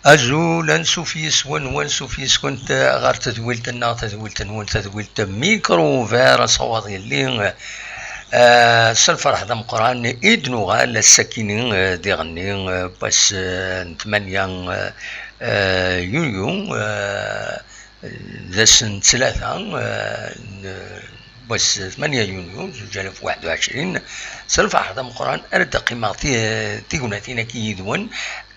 أزول سوفيس ون سوفيس كنت غير تدويلتنا تدويلت ميكرو فير صوت اللي سالفرح ذا مقران إدنو غال السكينين دي غني بس 8 يوليو ذا سنة 3 بس 8 يونيو 2021 سالفرح ذا مقران أرد قيماتي تيقوناتينا كي يدون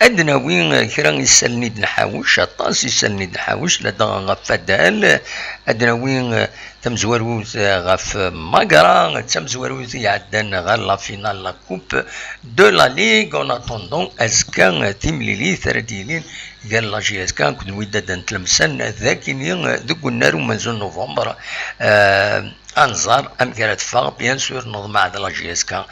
أدنى وين كران يسالني نحاوش الطاس يسالني نحاوش لدى غف دال أدنى وين تمزوروت غف ماغرا تمزوروت يعدن غير لا فينال لا كوب دو لا ليغ اون اتوندون اسكان تيمليلي ثرديلين قال لا جي اسكان كنت وداد نتلمسن ذاكيني دوك النار منزل نوفمبر انظار ام كانت فاغ بيان سور نظم على لا جي اسكان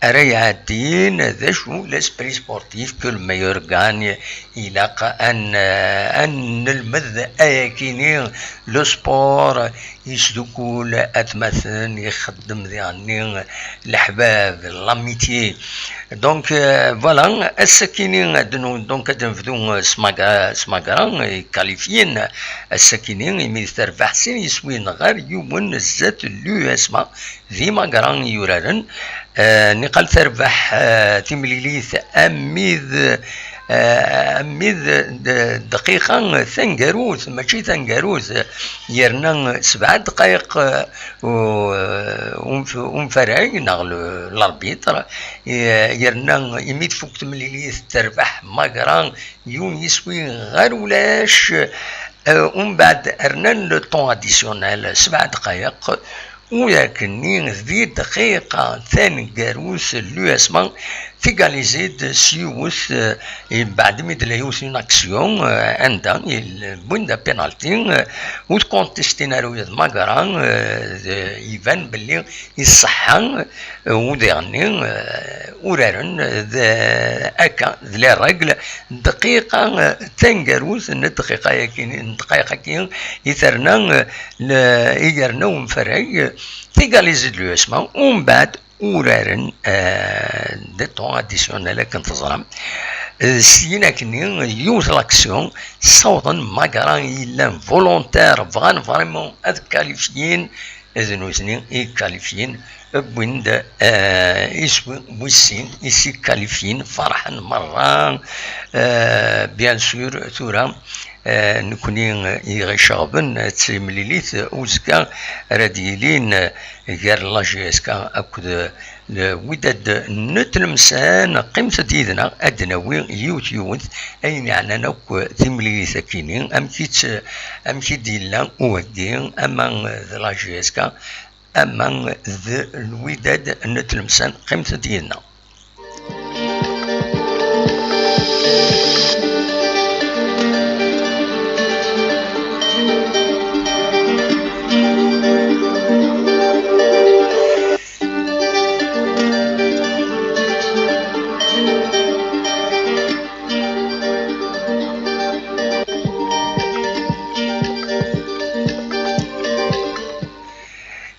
أري عادين ذا شو لسبري سبورتيف كل مايور غاني يلاقى أن المذ أياكيني لو سبور يسلكو أتمثل يخدم ذي الأحباب لاميتي دونك فوالا السكينين دونك تنفذو سماغران كاليفيين السكينين يميثر بحسين يسوين غير يومن الزات اللي اسمع ذي ماغران يورارن نقل تربح تمليليث أميذ دقيقة ثنجروث ماشي ثنجروث يرنا 7 دقائق ومفرعي نغل الاربيتر يرنا يميت فوق تمليليث تربح ماغران يون يسوي غير ولاش ومن بعد ارنان لو طون اديسيونيل 7 دقائق ولكن ذي دقيقة ثاني جاروس اللي اسمه تيغاليزيد سيوث بعد ميد ليوث اون اكسيون عندها بوندا بينالتي وتكونتستينارو ماغران يبان باللي يصحى وديرني ورارن اكا ذي الرجل دقيقة تنجروس الدقيقة كين يثرنا يجرنا ومفرعي تيغاليزيد لو اسمه ومن بعد ورارن دي طون اديسيونيل كنتظرم سينا كني يوث لاكسيون صوتا ماغران يلا فولونتير فغان فريمون اد كاليفيين اذن وزنين اي كاليفيين بويند ويسين يسي كاليفيين فرحا مرة بيان سور ثورة نكوني يغشغبن تسمليليث اوزكا راديلين غير لا جي اسكا اكد وداد نتلمسان قيمة ديدنا ادناوي يوتيوث اين يعني نوك تمليليث كينين ام كي ديلا ودين اما لا جي اسكا اما الوداد نتلمسان قيمة ديدنا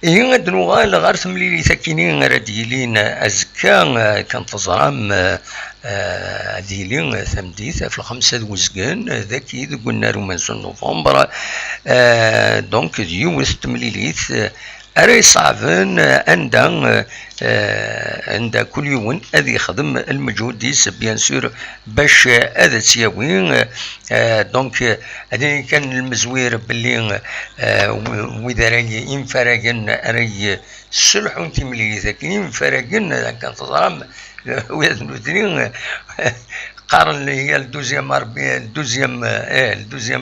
يغدنو غال غير ثمليلي ثكينين راديلين أزكا كنتظرام ديلين ثمديث في 5 وزقان ذاكي قلنا رومانس نوفمبر دونك ديوث تمليليث أري صعبان عند كل يوم أذي يخدم المجهود ديس بيان سور باش هذا تساوي دونك هذا كان المزوير باللي وإذا راي ينفرقن راي السلح تملي ذاك ينفرقن كان تظلم ويذنوثنين قارن هي الدوزيام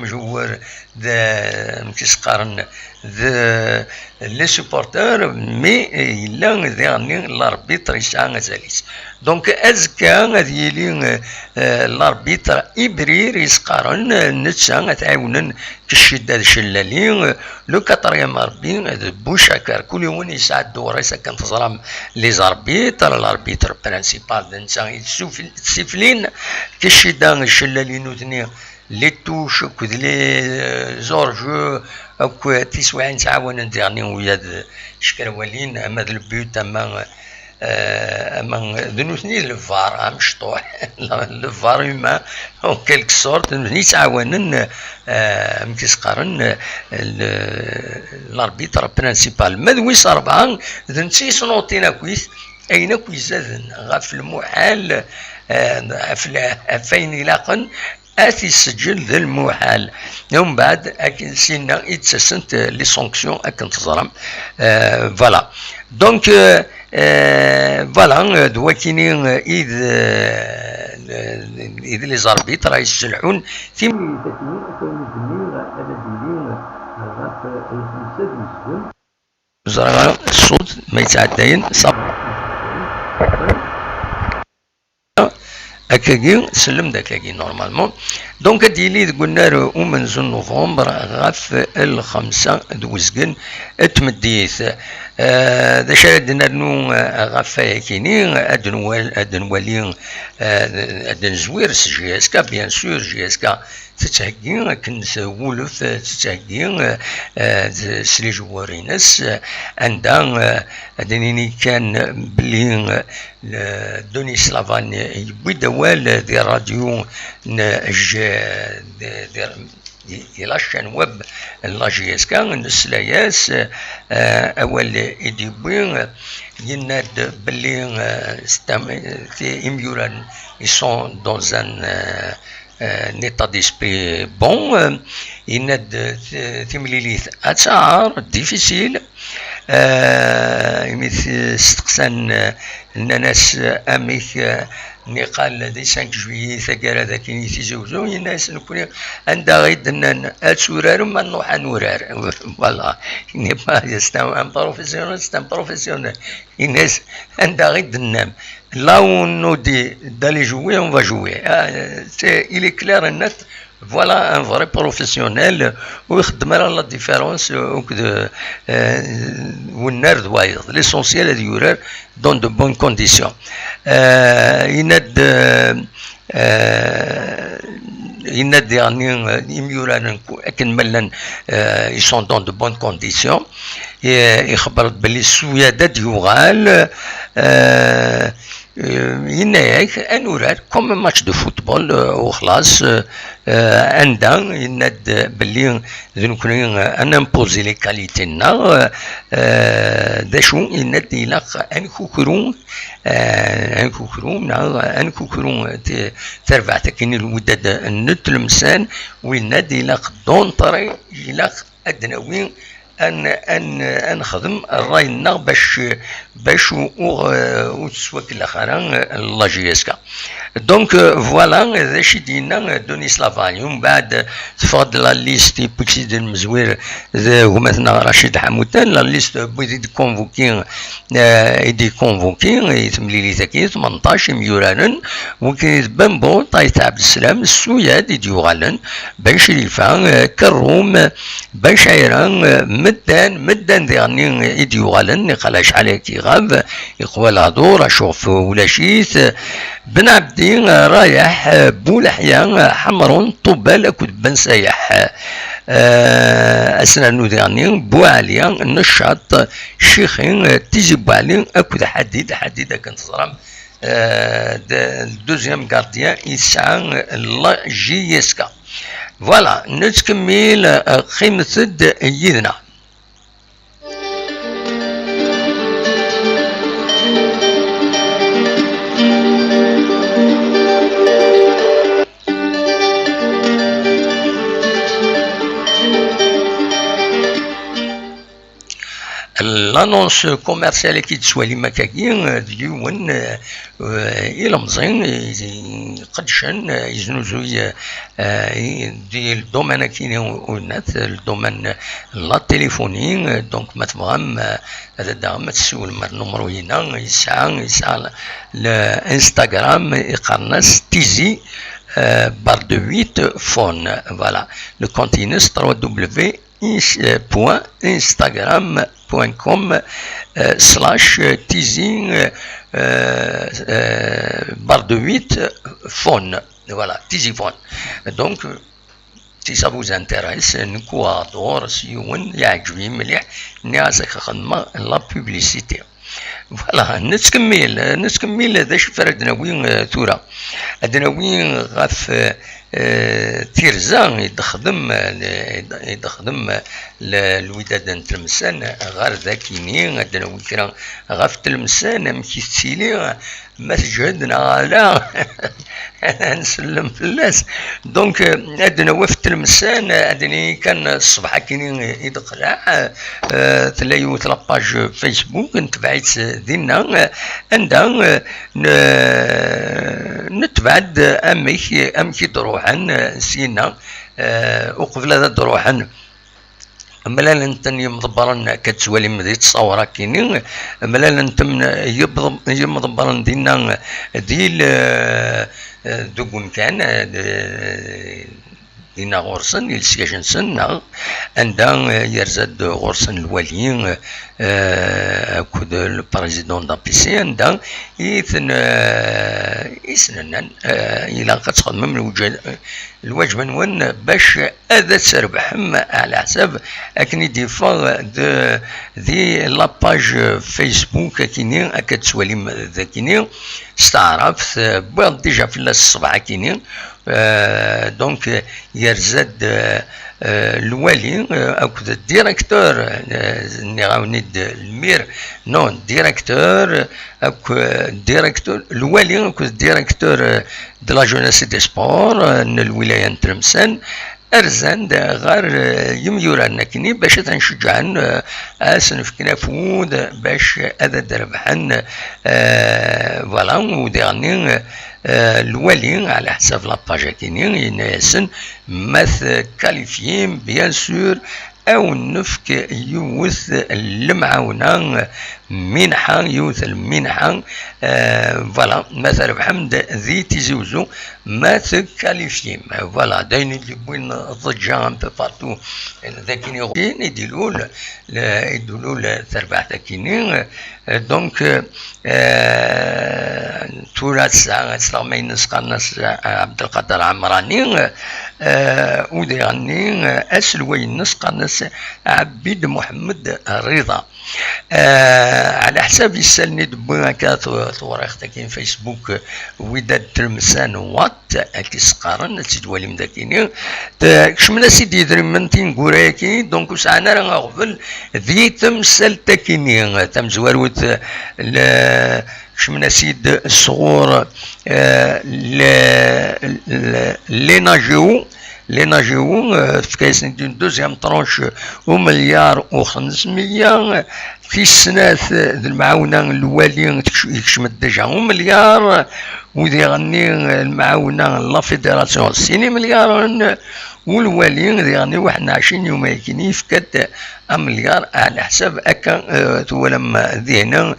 جوار ذا مكيس قارن ذا لي سوبورتور مي إلا ذاني الاربيتر يسعى زاليس دونك أزكا غادي يلي الاربيتر إبرير يسقارن نتسا تعاونن كالشدة شلالين لو كاتريام اربين بوشاكر كل يوم يسعد دور كان تظلم لي زاربيتر الاربيتر برانسيبال نتسا سيفلين كالشدة شلالين وثني لي توش كود لي زورجو أو تسوين تعاون نديرني ويا شكراولين أما البيوت أما اما ذنوثني الفار مشطوح الفار يما او كيلك سورت ني تعاونن مكيسقارن الاربيتر برينسيبال مذويس 4 ذنسيس نوطينا كويس اين كويس غاف المحال فين يلاقن اتي السجل ذا المحال يوم بعد اكن سينا يتسسنت لي سونكسيون اكن تزرم فوالا دونك فوالا دواكيني اذ لي زاربيت راه يسلحون في زرا الصوت ما يتعداين صب هكاكي سلم داكاكي نورمالمون دونك ديلي قلنا ومنزل نوفمبر غاف الخمسة دوزكن تمديث ذا شادنا نو غاف كيني ادنوالي ادنزوير جياسكا بيان سور جياسكا تتهكي كنت ولف تتهكي سلي جوارينس عندها ادنيني كان بلي دوني سلافان يبوي دوال دي راديو دي لاشين ويب لاجيسكا نسلاياس اول يديبوي يناد بلي يميوران يسون دون ان état d'esprit bon يناد تمليليث أسعار ديفيسيل مثل استقسان الناس أميك نقال دي 5 جويي ثقال ذاك يتزوجون الناس نكون عندها غيد أتسورار ما نروح نورار فوالا ني با سي بروفيسيونيل سي بروفيسيونيل الناس عندها غيد النام là où on nous dit d'aller jouer, on va jouer. Il est clair et net. Voilà un vrai professionnel où il y a la différence l'essentiel est de dans de bonnes conditions. Il ils sont dans de bonnes conditions. يخبر بلي السويادات يغال ينايك انورار كوم ماتش دو فوتبول وخلاص عندها يناد بلي ذنكوني انا نبوزي لي كاليتينا داشو يناد يلاق انكوكرون انكوكرون ترفع تكيني الوداد النتلمسان ويناد يلاق دونطري يلاق ادناوين ان نخدم راينا باش وتسواك الاخرين لاجيسكا دونك فوالا ذا شي دينا دوني سلافاني ومن بعد تفرض لا ليست بوكسيد المزوير هما رشيد حمودان لا ليست بغيت كونفوكي يدي كونفوكي يتملي لي ثاكي 18 ميوران وكيتبان بون طايت عبد السلام السوياد يديوغالن باش يلفا كروم باش عيران مدان ديغني يديوغالن يقلاش على كي غاب يقوى هادور اشوف ولا شيث بن عبدين رايح بولحيا حمرون طبال اكد بن سايح اسنانو ديغني بوعليا نشاط شيخين تيجي بوعلي اكد حديد كنت صرام الدوزيام غارديان يسعى لا جيسكا فوالا نتكمل قيمة يدنا l'annonce commerciale qui تسوى لي مكاكين ديون الى مزين قدشن يزنوزوي دي الدومين كاين ونات الدومين لا تليفوني دونك ما تبغام هذا دام تسول النمرو هنا يسعى الانستغرام يقرنس تيزي barre de 8 phone voilà le compte Inès www.instagram.com /teasing barre de 8 phone voilà teasing phone donc si ça vous intéresse نكوادور سيون يعجبني مليح نعزك خدمة la publicité فوالا نتكمل ذا شفر ادناوي ثورة ادناوي غاف تيرزا يدخدم الوداد نتلمسان غير ذاكيني ادناوي كرا غاف تلمسان مكي تسيلي ما تجهدنا على نسلم في الناس دونك ادنا وفت المسان ادني كان الصباح كيني يدقلع تلاقيو لاباج فيسبوك نتبعت دينا عندها نتبعد امكي دروحا سينا وقبل هذا دروحا ملال انتن يمضبرن كتسوالي مدي تصورا كيني ملال انتم يمضبرن دينا ديل دوكون كان دينا غورسن يلسياجن سن عندها يرزاد غورسن الوالي كود البريزيدون دابيسي عندها يسنن الى كتخدم من الواجب نون باش هذا تربح على حساب اكني ديفا دي لاباج فيسبوك كيني كتسوالي ذاكيني استعرفت بعد ديجا في الصباح كيني دونك يرزاد الوالي او الديريكتور نغاوني المير نون ديريكتور او ديريكتور الوالي او الديريكتور دو لا جونيس دي سبور الولايه نتلمسان ارزان غير يميورنا كني باش تنشجعن سنفكنا فود باش هذا دربحن فوالا وديرني الوالي على حساب لاباج كيني يناسن ماث كاليفيين بيان سور او نفك يوث المعاونه منحه يوث المنحه فوالا مثلا بحمد ذي تيزوزو ماث كاليفيين فوالا داين اللي بوين ضجه ان بو بارتو ذاكيني غين يدولوا تربح ذاكيني دونك تورات سلامين نسقناس عبد القادر عمراني وديرني اسلوين نسقناس عبيد محمد رضا على حساب يسالني دبونا كات وريخ كاين فيسبوك وداد تلمسان وات اكيس قارن تدوالي مداكيني كشمنا سيدي دريمنتين كوراكي دونك سعنا راه غفل ذي تمثال تاكيني تمزواروت كشمنا سيد الصغور لي ناجيو في كايس ندير دوزيام طرونش ومليار و500 في السنات المعاونه الوالي يكشم ديجا ومليار وديغني المعاونه لا فيدراسيون الصيني مليار والوالي ديغني 21 يوم يكني فكات مليار على حساب هكا تولم ذهنا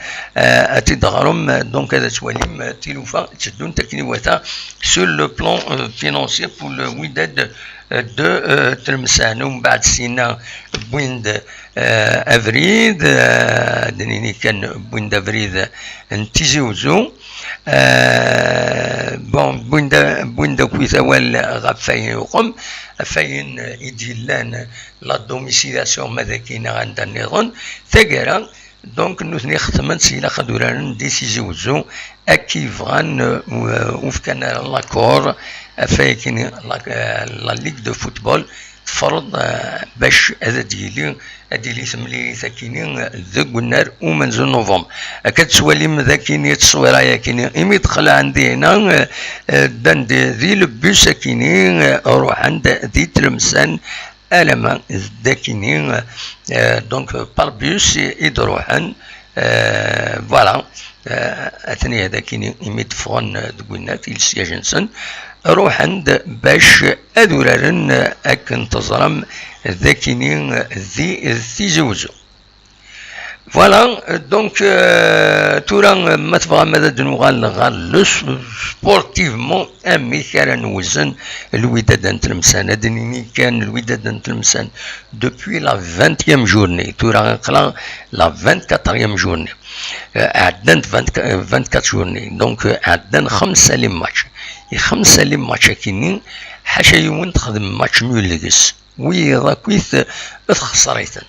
تدغرم دونك هذا تواليم تلوفا تشدون تكنيواتا سور لو بلان فينونسي بور لو وداد دو تلمسان ومن بعد سينا بويند افريد دنيني كان بويند افريد نتيزيوزو بون بويند كويثوال غفاين يقوم فاين يديلان لا دوميسيلاسيون ماذا كاين عندنا النظام ثقرا دونك نوثني ختمن سيلا خدوران ديسيزيوزو اكي فغان وفكان لاكور فايكين لا ليغ دو فوتبول تفرض باش هذا ديالي هادي ثملي ثاكيني ذوق النار ومنزل نوفمبر كتسوالي مذاكيني تصويره ياكيني امي دخل عندي هنا دان ذي لبوس كيني روح عند ذي تلمسان الما ذاكيني دونك بار بوس يدروحن فوالا اثني هذاكيني امي دفغن دقولنا في السياجنسن روح عند باش ادورارن اكن تظلم ذاكيني ذي زوزو فوالا دونك تورا ما تبغى ماذا دنوغال غال سبورتيفمون امي كان نوزن الوداد نتلمسان دنيني كان الوداد نتلمسان دوبوي لا 20 جورني تورا قلا لا 24 جورني عدنا 24 جورني دونك عدنا 5 لي ماتش 5 لي ماتش كاينين حاشا يوم تخدم ماتش مولكس وي راكويث تخسريتن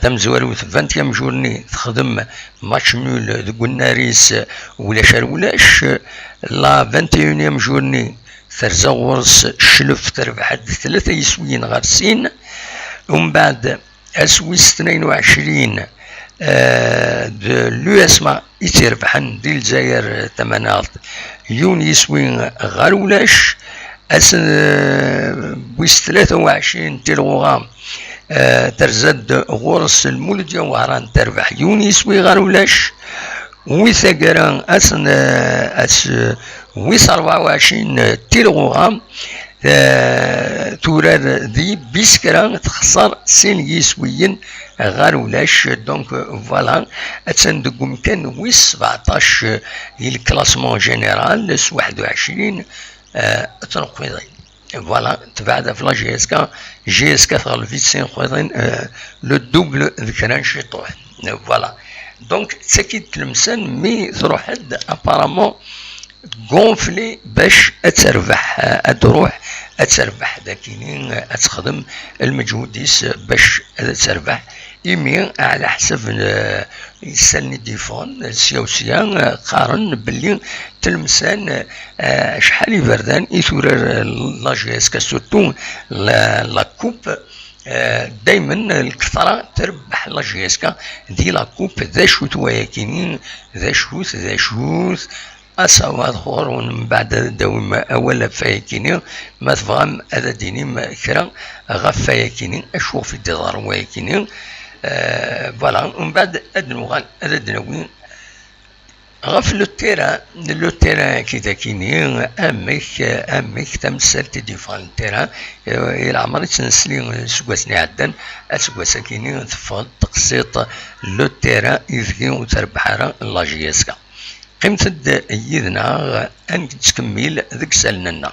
تمزوالو 20 جورني تخدم ماتش نول ذو الناريس ولا شرولاش، لا 21 جورني ترزغورس شلف تربح 3 يسويين غارسين، ومن بعد اسويس 22 لو اسما يتربحن ديال الجزائر 8 يون يسوين غارولاش، اسن بويس 23 تيلغوغام ترزد غورس المولد وهران تربح يون يسوي غارولاش، ويثاقران اسن ويس 24 تيلغوغام تورار ذي بيسكران تخسر سين يسويين غارولاش. دونك فوالا اتسندقو كان ويس 17 الكلاسمون جينيرال 21 تنقويضين. فوالا تبعد في لا جي اس كا تغلب سين خويضين لو دوبل ذكران شي طوح. فوالا دونك تسكيد تلمسان مي تروح حد ابارامون غونفلي باش تربح تروح تربح داكينين تخدم المجهود ديس باش تربح يمين على حسب يسالني ديفون السياسية قارن باللي تلمسان شحال يبردان يثورر لا جي اس كا سورتو لا كوب دايما الكثرة تربح لا جي اس كا دي لا كوب ذا شوت وياكينين ذا شوت أصوات خور ومن بعد دوما أولا فايكيني ما تفهم هذا ديني ما كرا غف فايكيني أشوف في الدار وياكيني فوالا ومن بعد أدنوغان هذا دنوين غف لو تيران كي كيني أميك تمثل تديفان التيران إلى عمري تنسلي سكواسني عدن أسكواس كيني تفضل تقسيط لو تيران يذكي وتربح لا جياسكا قيمة يدنا أن تكمل ذيك سالنا.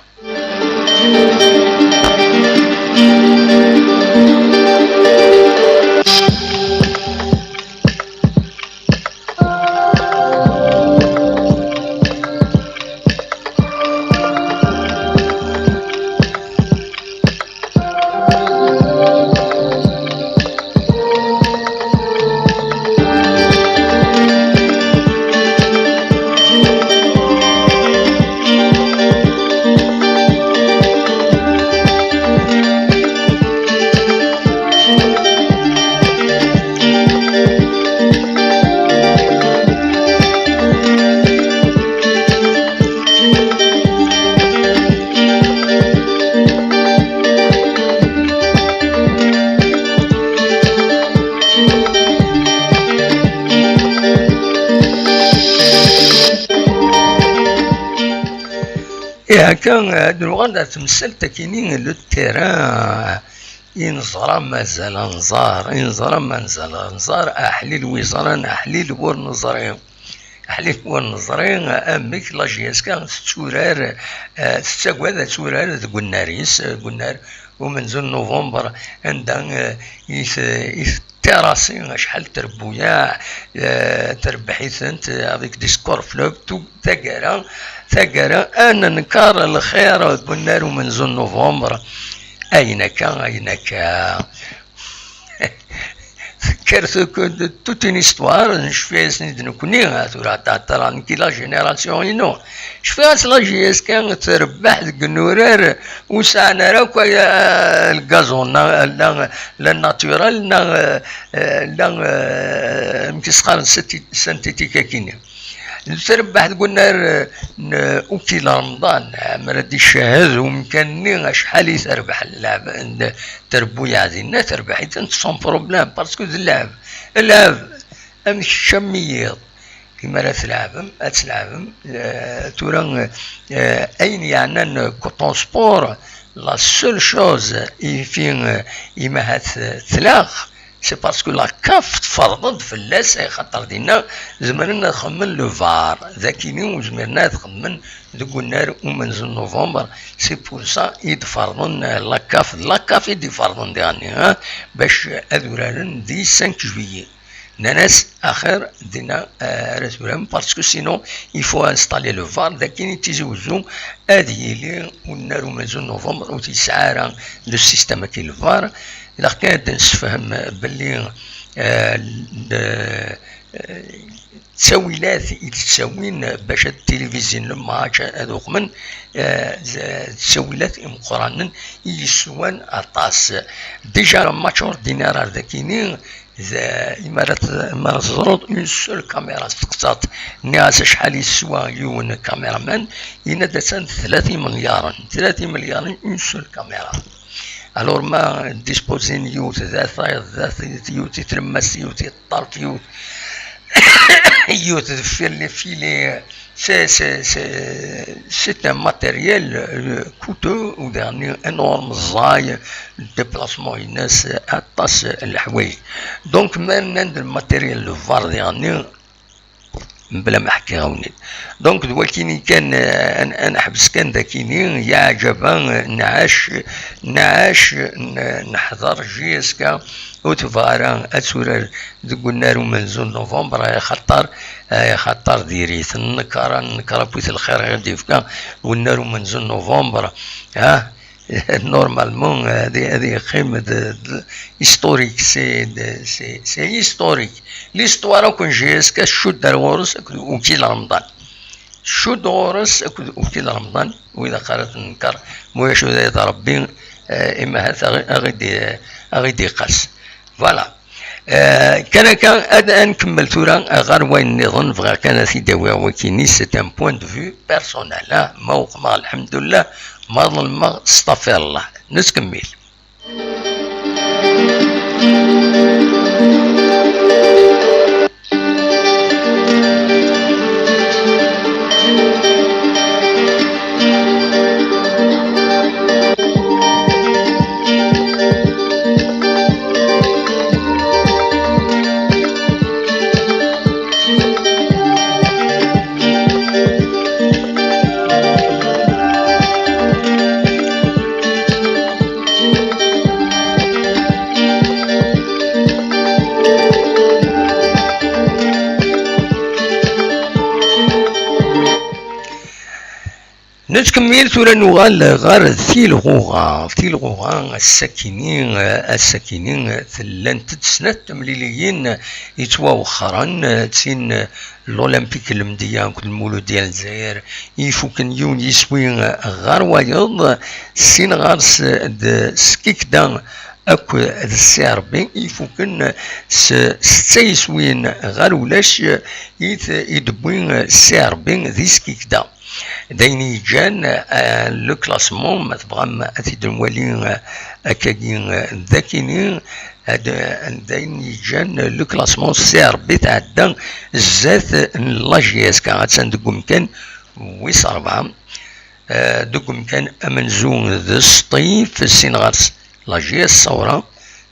كان دروغان تمثل تكينين لو تيران ينظر مازال نظار ما نظار أحليل وزران أحليل ورنظرين أمك لا جياس كان تورار تستقوى تورار ذو الناريس قلنا ومنزل نوفمبر عندها تراسين شحال تربويا تربحيثنت افيك دي سكور فلوب تو ثقرا انا نكار الخير قلنا ومنزل نوفمبر اين كان فكرت توت اون استوار نشفيها سنيد نكوني تورا تاع كي لا جينيراسيون ينو شفيها لا جي اس كان تربح ذك النورار وسعنا راك الغازون لا ناتورال لا مكسخان سنتيتيكا كيني تربح قلنا اوكي رمضان مرادي الشهاد ومكانني شحال يتربح اللعب تربويا عزينا تربح سون بروبليم باسكو اللعب ام الشميض كيما راه تلعبم تورا اين يعني كوطون سبور لا سول شوز فين يما هات ثلاث سي باسكو لا كاف تفرضت في اللاس خاطر دينا زمرنا نخمن لو فار ذاكيني وزمرنا نخمن ذوك النار ومنزل نوفمبر سي بور سا يتفرضن لا كاف يتفرضن ديالني باش اذوران دي 5 جويي ناس اخر دينا رسولهم باسكو سينو يفو انستالي لو فار ذاكيني تيزوزو ادي لي والنار ومنزل نوفمبر وتيسعارا لو سيستم كي الفار إذا كانت نسفهم باللي تساويلات يتساوين باش التلفزيون الماتش هذوك من تساويلات مقارنة يسوان أطاس ديجا ماتش اوردينار ذاكيني إما تزرد اون سول كاميرا تقطات ناس شحال يسوى يون كاميرامان ينادى 30 مليار اون سول كاميرا. الور ما ديسبوزين يوت ذات يوت يترمس يوت يطرف يوت يوت في لي c'est un matériel coûteux ou dernier énorme زاي déplacement الناس أطاس الحوايج دونك ما عند الماتيريال الفار يعني بلا ما حكي غوني دونك دلوقتي كان انا حبس كان ذاكيني يا عجبا نعاش نحضر جيسكا وتفارا اتسورر قلنا له منزول نوفمبر خطر ديريت النكره بويت الخير غادي يفكا قلنا له منزول نوفمبر ها نورمالمون هذه قيمة هيستوريك سي هيستوريك ليستوار كون جيسكا شد غورس وكيل رمضان شد غورس وكيل رمضان واذا قرات النكر مويش ذا ربي اما هذا غيدي قاس فوالا كان نكمل تورا غير وين نظن فغا كان سيدي وكيني سي ان بوين دو فيو بيرسونيل ما الحمد لله ما ظلم استغفر الله نكمل. نتكمل تورا نوغال غار ثيلغوغا الساكنين ثلان تسنات مليليين يتواوخرا تسين الأولمبيك المديان كل المولود ديال الجزائر يفوكن يون يسوين غار وايض سين غارس سكيكدا اكو السي ربي يفوكن ستايسوين غار ولاش يدبوين السي ربي ذي سكيكدا دايني جان لو كلاسمون ما تبغى تدمولين اكاكين ذاكيني دايني جان لو كلاسمون سير بتعدى الزات لاجياس كان تندقم كان ويس 4 دقم كان امنزون ذا السطي في السينغارس لاجياس صورة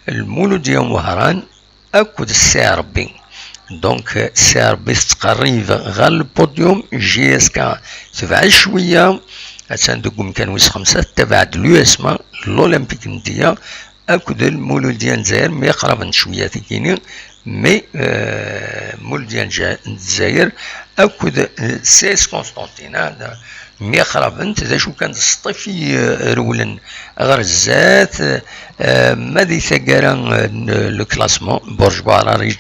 المولود يوم وهران اكود السي ربي دونك سير بيستقريب غير البوديوم جي اس كا تبع شويه تندقم كان ويس 5 تبع لو اسما الاولمبيك نديا اكود المولود ديال الجزائر مي قرب شويه تيكيني مي مولود ديال الجزائر اكود سيس كونستانتينا مي قربنت ذا شو كان الصطفي رولا غير الزات ماذا ثقارا لو كلاسمون برج باراريج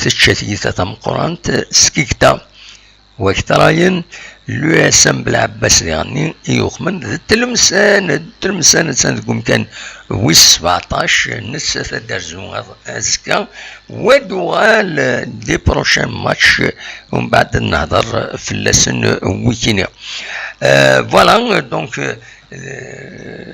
تشاتي تم قرانت سكيكتا وكتراين لو اسم بالعباس يعني يخمن التلمسان تنقوم كان ويس 17 نص درزون ازكا ودوال دي بروشين ماتش ومن بعد نهضر في اللسن ويكينيا فوالا دونك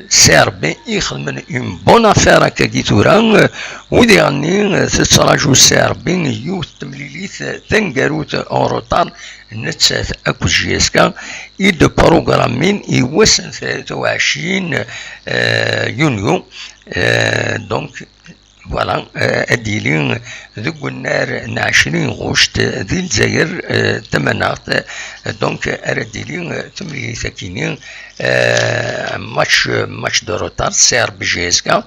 سيربي يخدم اون بون افير هكا كي تورا ودي غني تتراجو سيربي يوث تمليليث تنقاروت اون روطار نتسات اكو جيسكا يد بروغرامين يوسن 23 يونيو دونك فوالا اديلين ذوك النار 20 غشت ذي الجزائر تمنات دونك ارديلين تملي ساكنين ماتش دو روتار سير بجيسكا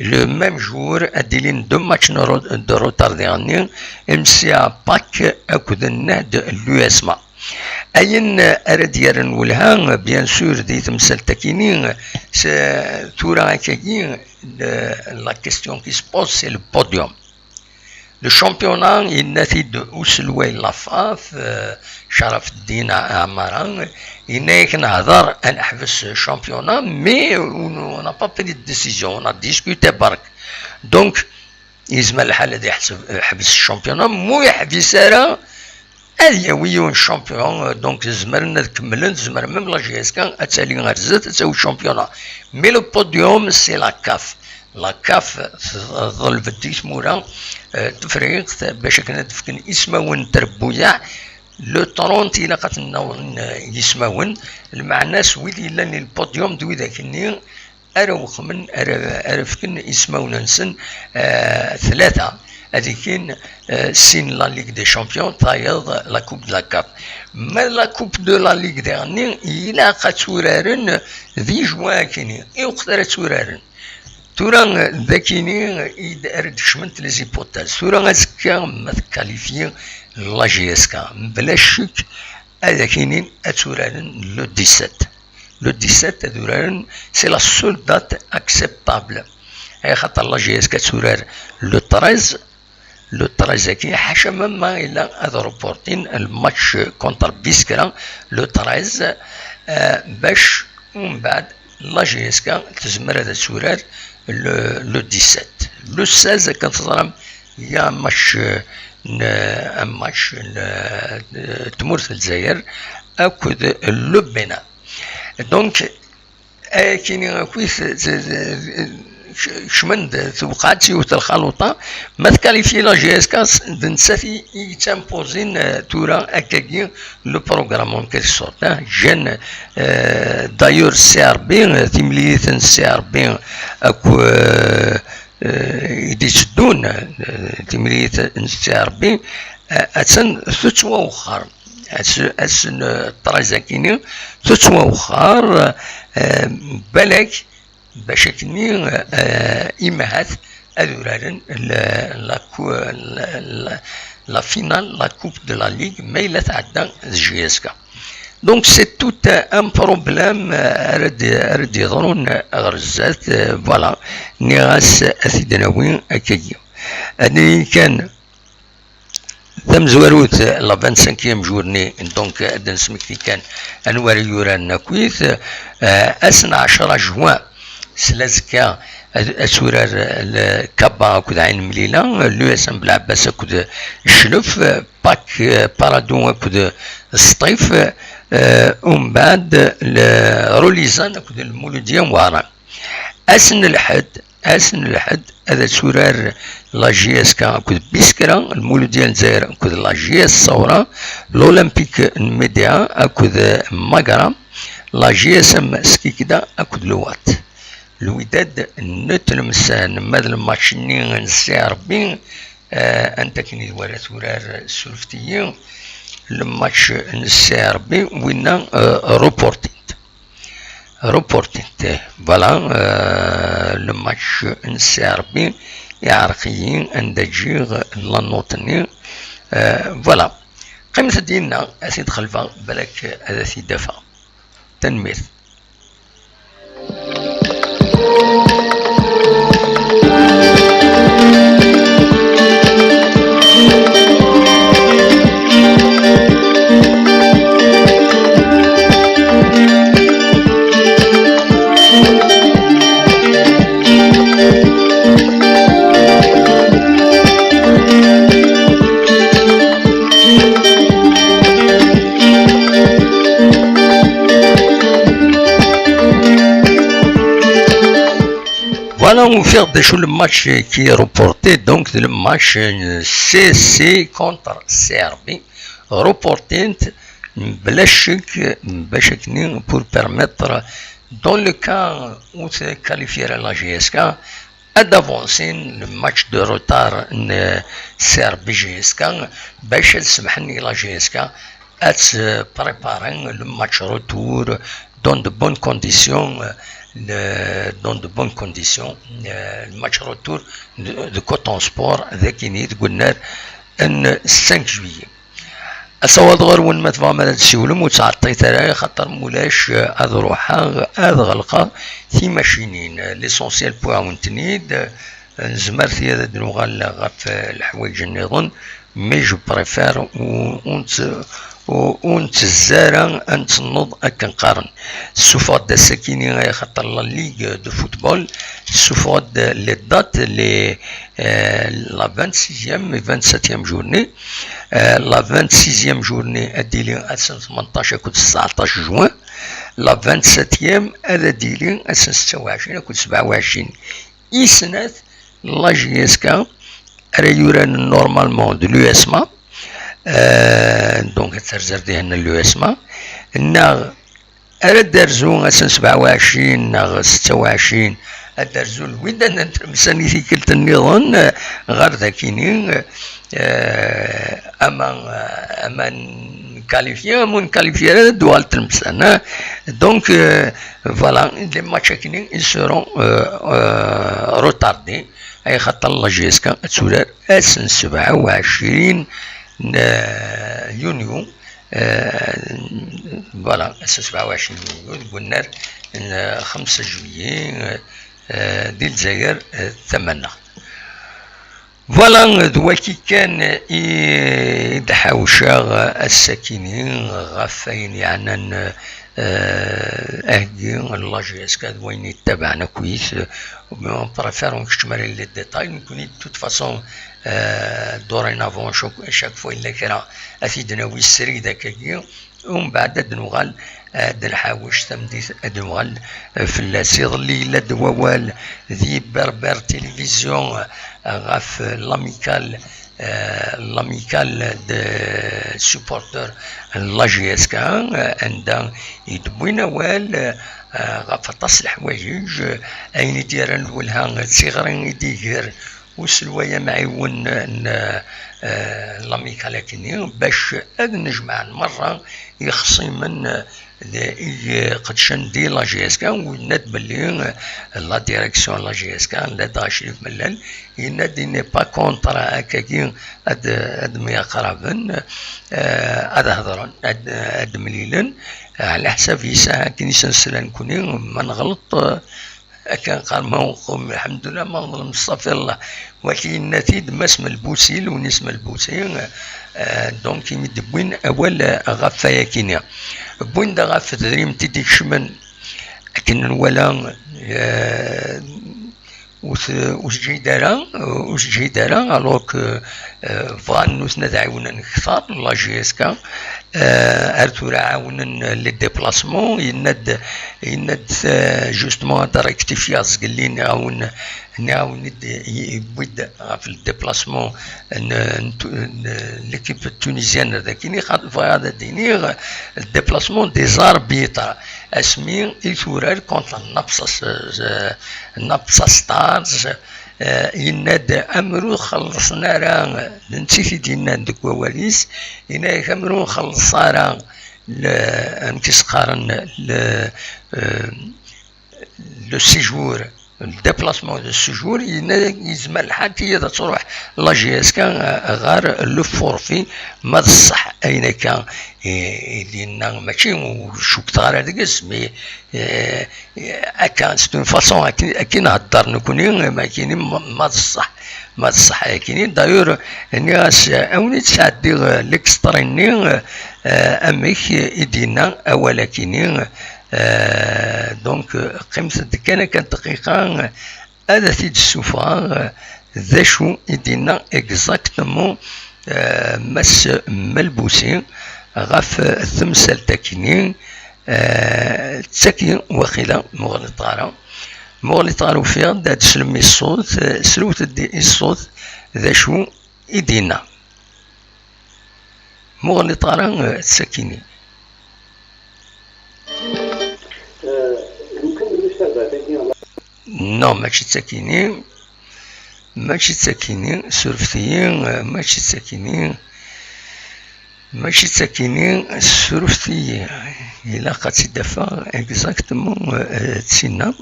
le même jour أديلين 2 matchs de retard dernier MCA باك أكد النهد اليوسما أين أرد يرنولها بيان سور دي تمثل تكينين تورا كاين la question qui se pose c'est le podium. Le championnat il naît de Ousloué Lafaf شرف الدين عمران il نهضر نحبس championnat mais on n'a pas pris de décision on a discuté برك donc يزمل الحالة دي حبس الشامبيونات مو يحبس راه هذه ويون شامبيون دونك زمرنا كملنا زمر ميم لا جي اس كان اتسالي غرزت تساوي الشامبيونات مي لو بوديوم سي لا كاف لا كاف ظل بديت مورا تفريق باش كنا تفكن اسماون تربويا لو 30 الى قتلنا يسماون المعنى سويدي لان البوديوم دوي ذاك النير اروخ من ارفكن اسماون نسن ثلاثه هذيكين سين لا ليغ دي شامبيون تايض لا كوب دو لا كاب ما لا كوب دو لا ليغ ديرني الى قتورارن ذي جوا كيني يقدر تورارن تورا ذاكيني يدرد شمنت لي زيبوتاز تورا اسكا ما تكاليفي لا جي اس كا بلا شك هذاكينين اتورارن لو 17 لو 17 تورارن سي لا سول دات اكسبتابل اي خاطر لا جي اس كا تورار لو 13 لو 13 كي حاشا ما الى هذا روبورتين الماتش كونتر بيسكرا لو 13 باش ومن بعد لا جي اس كا تزمر هذا تورار لو 17 لو 16 كنتظرم يا ماتش تمورث الجزائر اكد لو بناء دونك كاين كويس شمن توقعتي وتالخلوطه ما تكاليفي لا جي اس كاس نسافي يتامبوزين تورا اكاكي لو بروغرام كي سورت جن دايور سي ار بي تيمليت سي ار بي اكو يديشدون تيمليت سي ار بي اتسن ثتوا وخر اسن طرازاكيني ثتوا وخر بالك باش كني إمهات أدورارن لا فينال لا كوب دو لا ليغ ما إلا تعدى جي اس كا دونك سي توت ان بروبليم رد يظهرون غرزات فوالا نيغاس أثيدناوين أكاكي أني كان ثم زواروت لا 25 جورني دونك أدن سمكتي كان أنوار يوران ناكويث أسنا 10 جوان سلازكا اسورار الكابا كود عين مليله لو اس ام بالعباس كود الشلف باك بارادون كود السطيف ومن بعد روليزان كود المولوديه موارا اسن الحد هذا سورار لا جي اس كا كود بيسكرا المولوديه الجزائر كود لا جي اس صورا الاولمبيك ميديا كود ماغرا لا جي اس ام سكيكدا كود لوات الوداد نتلمسان ماذا الماتش نسي ربي انت كني ورات ورار السلفتيين الماتش نسي ربي وين روبورتينت فوالا الماتش نسي ربي يعرقيين اندجيغ لا نوتني فوالا قيمة ديننا اسيد خلفا بالك هذا في دفع تنمير Voilà, on fait des choses le match qui est reporté, donc le match CC contre Serbie, reporté pour permettre, dans le cas où c'est qualifié à la GSK, d'avancer le match de retard Serbie-GSK, باش تسمحني la GSK à se préparer le match retour dans de bonnes conditions dans de bonnes conditions. Le match retour de Coton Sport ذاك قلنا ان 5 جويي الصواد غير وين ما تفهم هذا الشيولم وتعطيت عليه خاطر مولاش هذا روحها هذا غلقه في ماشينين ليسونسيال بوان تنيد نزمر في هذا النغال غف الحوايج النظن مي جو بريفير ونتزارى ان تنوض اكا نقارن السوفاد دا ساكيني غير خاطر لا ليغ دو فوتبول السوفاد لي دات لي لا 26 27 جورني لا 26 جورني اديلي 18 كنت 19 جوان لا 27 هذا ديلي 26 كنت 27 إسنات لا جي اس كا راه يوران نورمالمون دو لو اسما دونك ترزر ديالنا لو اسما ناغ راه دارزو 27 ناغ 26 دارزو الودان نترمساني في كلتا النظام غير ذاكينين اما كاليفيا مون كاليفيا دوال تلمسانا دونك فوالا لي ماتش كاينين ils seront retardés اي خاطر لا جي اس كا تولار 27 يونيو فوالا 27 يونيو قلنا 5 جويي ديال الجزائر 8 فوالا دواكي كان يدحاوشا الساكنين غافين يعني اهدي لا جي اس كا وين يتبعنا كويس بريفير نكتمل لي ديتاي نكون توت فاصون دورينافون شاك فوا الا كان افيدنا ويسري داك ومن بعد دنوغال دنحاوش تمديت دنوغال في السيض الليلة دوال ذي بربر تلفزيون غاف لاميكال دو سوبورتر لا جي اس كا عندها يدبوينا وال غاف تصلح حوايج اين يدير نولها صغرين يدير وسلوايا معيون لاميكال كني باش نجمع مرة يخصي من قد شندي لا جي اس كا وناد بلي لا ديريكسيون لا جي اس كا لا دا شريف ملال يناد ني با كونترا هكاكي اد ميا قرابن اد هضرن اد مليلن على حساب يساع كي نسلسل نكوني ما نغلط كان قال ما نقوم الحمد لله ما نظلم استغفر الله ولكن النتيج ما اسم البوسيل ونسم البوسيل دونك يمدبوين اول غفايا كينيا بوين دا غاف تدريم تدي شمن لكن ولا وش جي دارا الوغ فان نوسنا تعاونا نكثر لا جي اس كا ارتو عاونا لي ديبلاسمون يند جوستمون هذا ريكتيفياز قال لي نعاون يبدا في الديبلاسمون ليكيب التونيزيان هذاك خاطر هذا ديني الديبلاسمون دي زاربيتر اسمي يثورر كونتر نابسا ستارز يناد امرو خلصنا راه نتيفي ديالنا عندك وواليس ينا امرو خلصنا راه نكسقارن لو سيجور الديبلاسمون دو سيجور يزمل حتى اذا تروح لا جي اس كان غير لو فورفي ما الصح اين كان لينا ماشي وشوك تغير هذاك اسمي اكان ستون فاصون اكي نهضر نكوني ما كاينين ما الصح كاينين دايور الناس اوني تساعدي ليكستريني اميك يدينا اولا كاينين دونك قيمة كان دقيقة هذا تيد السوفا ذا شو يدينا اكزاكتومون مس ملبوسين غاف الثمسال تاكينين تاكين وخيلا مغلطارو فيها دا تسلمي الصوت سلوت الصوت ذا شو يدينا مغلطارا تساكينين نو ماشي تساكينين سورفتيين ماشي تساكينين ماشي تساكيني سروفتي إلا قد تدفع اكزاكتمون تسينا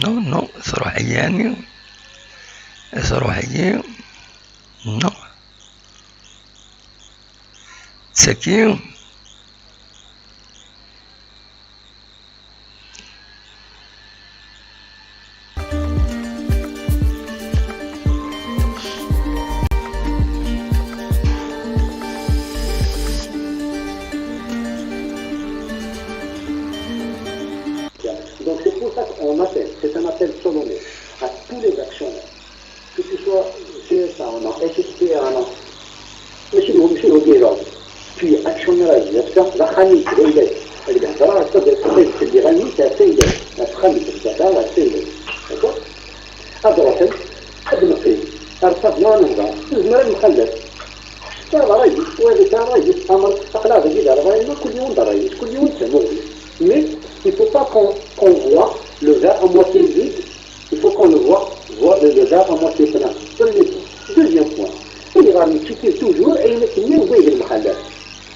نو ثروحياني نو تساكين Donc c'est pour ça qu'on appelle, c'est un appel solennel à tous les actionnaires, que ce soit CSA en an, SSP en an, monsieur Oguero, puis actionnaire à l'ISCA, la Khamid, اللي بيحضرها السيد اللي غني تاع السيد الخميس الزكاة على السيد d'accord أدرست خدم فيه أرصد ما نهضر الزمر المخلف هذا رئيس وهذا تاع رئيس أمر أقلاع جديد على رئيس كل يوم رئيس كل يوم مغلق mais il ne faut pas qu'on voit le verre à moitié vide, il faut qu'on le voit le verre à moitié plein. Deuxième point, il va me citer toujours et il me dit oui, il me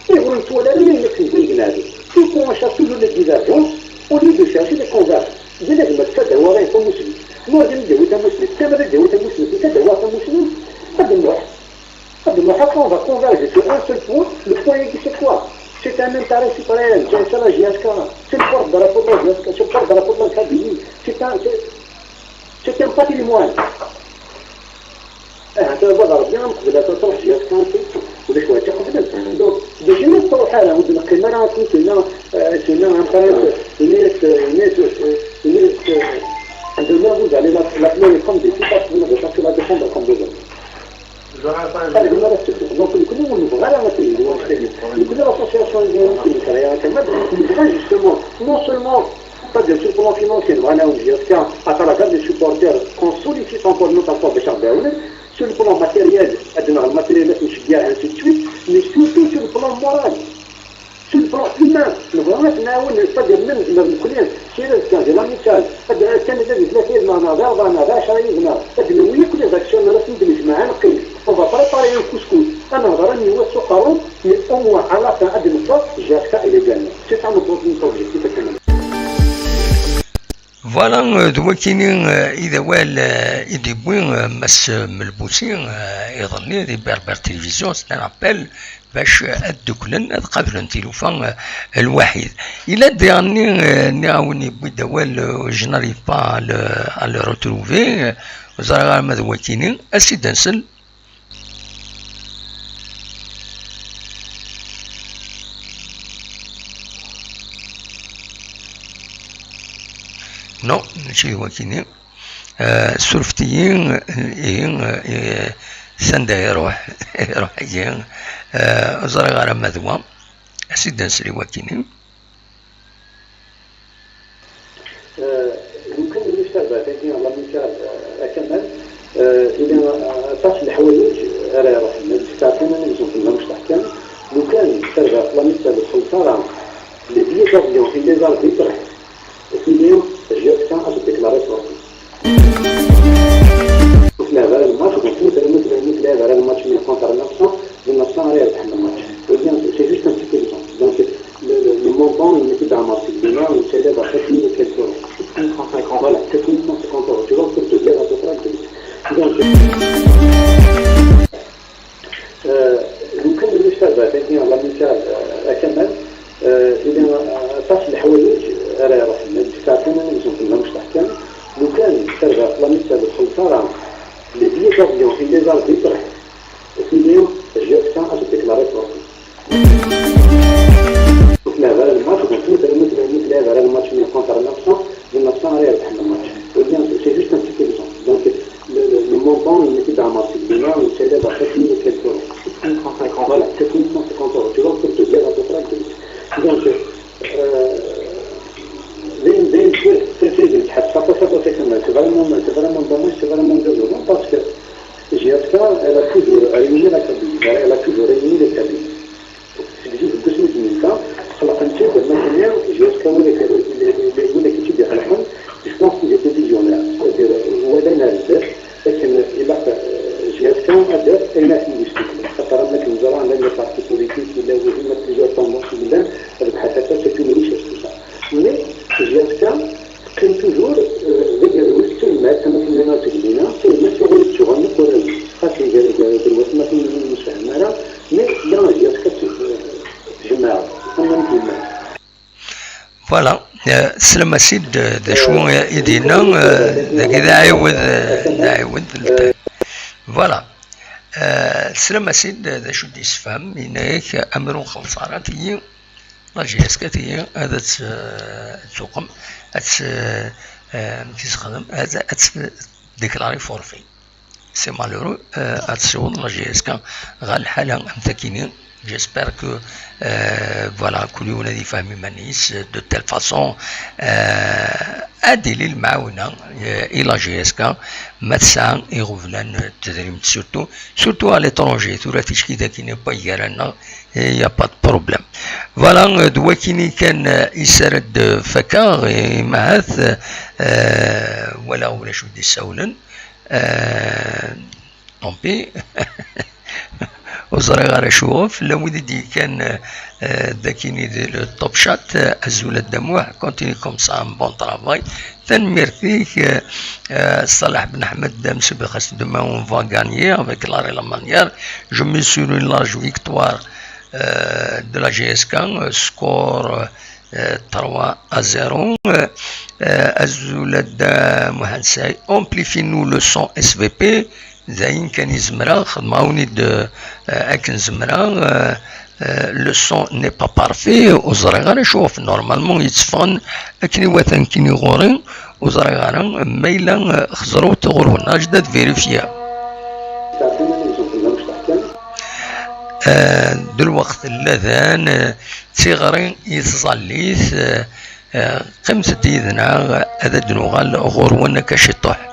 et on toile là, il me dit il faut qu'on cherche toujours les divergences au lieu de chercher les convergences. Je l'ai dit, mais ça doit être un musulman. Moi, je me dis, oui, un musulman, c'est vrai, c'est un musulman, ça doit être un musulman. On va converger sur un seul point, le point est c'est quoi? C'est un intérêt supérieur, c'est un GSK, c'est le porte-drapeau de la GSK, c'est le porte-drapeau de la Kabylie, c'est un patrimoine. هذا وضع ربيان قبل تصرح GSK ولا شوية قبل donc باش نطلعوا حالة ونقول ما نعرفوا سنا عن طريق الناس عندما نقول على la pleine comme des parce que nous cherchons la défendre comme des hommes. Donc nous نبغى لا نقول l'association qui créée justement non seulement pas de sur le plan financier معنا وجيسكا à travers des supporters qu'on sollicite encore notamment باش يربحوا sur le plan matériel عندنا الماتيريالات نشجعها ainsi de suite mais surtout sur le plan moral sur le plan humain نبغى نعاون نقدر ننزل كلنا سير كان لا مثال كان الذي ثلاثه معنا ضربنا 10 يبنا الدنيا كل زاكسيون راس ندمج معنا نقيم on va préparer un couscous انا راني هو سقرو mais au moins à la fin ادم الصوت جاكا الى جنة c'est ça notre objectif كمان فوالا دوا كاينين اذا وال اذا بوين مس ملبوسين يظني دي بربر تلفزيون سي ابل باش الدكلن قبل تليفون الواحد الى ديرني نعاوني بدوال جو ناريف با ا لو روتروفي زرا ما دوا كاينين اسيد نسل نو ماشي هو كاينين سورفتيين سندا يروح ين زرا غير مذوى اسيد نسري وكاينين يمكن المستقبل تجي على مثال اكمل اذا تصل الحوايج راه يروح المستقبل نزوم في المستحكم لو كان ترجع على مثال السلطه اللي بيجاوبوا في دي زاربيتر وفي GSK a déclaré sorti. Donc la valeur du match, la valeur du match contre la nation, le nation a réalisé le match. C'est juste un petit exemple. Donc le montant, une équipe d'armature, il s'élève à 7 000 et quelques euros. 750. Voilà, 7 150 euros. Tu vois, pour te dire à peu près. Donc, يمكن المستقبل تجي على مثال أكمل إذا تصل الحوايج راه يروح المستقبل نزوم في المستحكم لو كان ترجع على مثال السلطة اللي بيجاوبوا في دي زاربيتر وفي اليوم GSK a déclaré sorti. Donc la valeur du match, la valeur du match contre la nation, le nation a réalisé le match. C'est juste un petit exemple. Donc le montant, une équipe d'armature, il s'élève à 7 000 et quelques euros. 150. Voilà, 7 150 euros. Tu vois, pour te dire à peu près. Donc, c'est vraiment dommage, c'est vraiment désolant parce que GSK, elle a toujours réuni la Kabylie, elle a toujours réuni les Kabyles. C'est juste que ce moment-là, خلقنتي بالمثل GSK ولا كيتي ديال الحمد je pense qu'il était visionnaire c'est-à-dire هو دار بزاف لكن إلا جيستيون اداء الناس اللي يشتغلوا خاطر رانا كنزرعوا عندنا لي بارتي بوليتيك ولا وزيما بليزيور طوندونس ولا بحال هكا سي اون ريشيس تو سا مي جيستيون كان توجور ديال السلمات كما كنا تقولينا السلمات شغل شغل كوري خاصني دروات ما كنفهم انا مي لا جيستيون جماعه اما نتمنى فوالا سلام سيد دا شو يدينا كذا عاود فوالا سلام سيد دا شو ديسفهم هناك امر خلصاراتي لا جي اس كاتي هذا تسوقم تيخدم هذا ديكلاري فورفي سي مالورو اتسول لا جي اس كا غا الحاله امتكينين. J'espère que voilà كل يوم يفهم مانيس de telle façon ادي المعاونه الى جي اس كا ماتسان يغفلان التدريب سورتو على ليترونجي ثورة تشكيدا كي ني با يرانا يا با بروبليم فوالا دوا كيني كان يسرد فكا معاث ولا شو دي ساولن طومبي وزري غير شوف لو دي كان داكيني ديال الطوب شات ازول الدموع كونتيني كوم سا ان بون طرافاي تنمير فيك صالح بن احمد مسبق دما اون فا غانيي افيك لا لا مانيير جو مي سور اون لارج فيكتوار دو لا جي اس كان سكور 3-0 ازول الدموع امبليفي نو لو سون اس في بي زين كان يزمرا خدماوني اكن زمرا لو سون ني با بارفي وزري غير نشوف نورمالمون يتصفن اكني وثن كيني غوري وزري غير ميلا خزرو تغرو جداد فيريفيا دلوقت اللذان تيغري يتصليث قمت ديدنا هذا دنوغال غوروانا كشطوح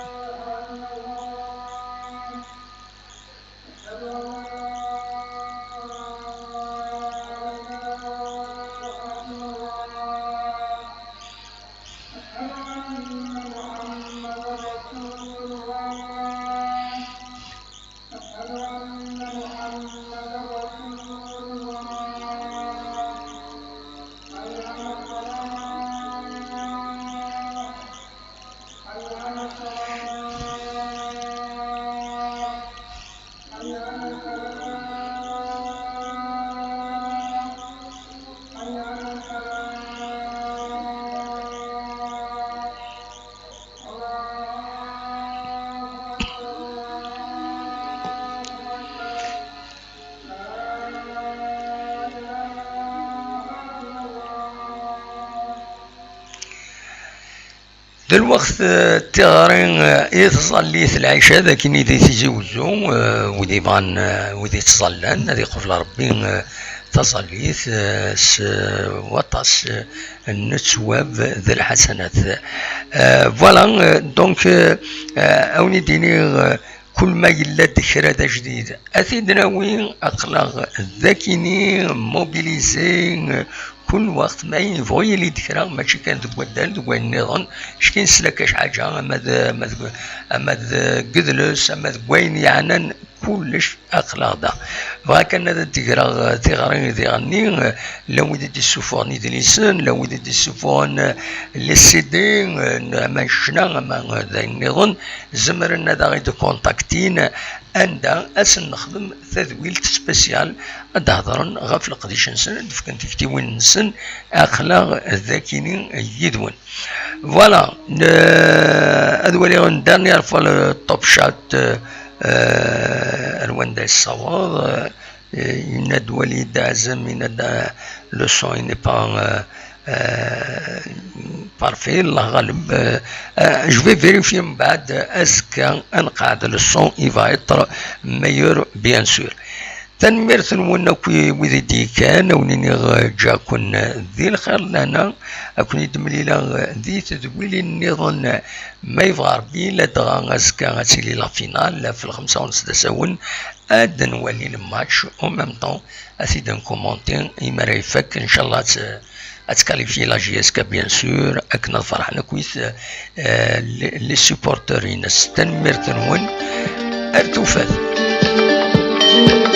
دلوقت تيغرين يتصلي العيش هذا كي تيزوزو ودي بان ودي تصلان هذي قفل ربي تصليث وطاس النتواب ذي الحسنات فوالا دونك اوني ديني كل ما يلا ذكرى جديد اثيد ناوي اقلاغ ذاكيني موبيليزي كل وقت ما يبغي لي ذكرى ماشي كان دوك الدال دوك النظام شكين سلاكاش حاجه اما قدلس اما وين يعني كلش اخلاق دا وهكذا هذا تيغري تيغني لو دي السفون يدلسن لو دي السفون لي سي دي ما شنا ما ذا النظام زمرنا دا غير كونتاكتين عندها اسن نخدم تذويل سبيسيال هضرن غاف القديش نسن فكان تكتيوين نسن اخلاق الذاكيين يدون فوالا هذولي دارنيير فوا الطوب شات رواندا الصواب يناد وليد عزم يناد لو سون ني با بارفي الله غالب جو في فيريفي من بعد اسكا انقعد لو سون اي فا ايتر ميور بيان سور تنمير ثنونا كي وذي كان ونيني جاكن ذي الخير لنا اكون يدمليلا ذي تدويلي النظام ما يبغى ربي لا دغا اسكا غاتسيلي لا فينال في الخمسة ونص دساون اد نولي الماتش او ميم طون اسيد كومونتين يما راه يفك ان شاء الله اتكاليفي لا جي اس كا بيان سور اكنا فرحنا كويس لي سوبورتورين تنمير ثنون ارتوفات السلام.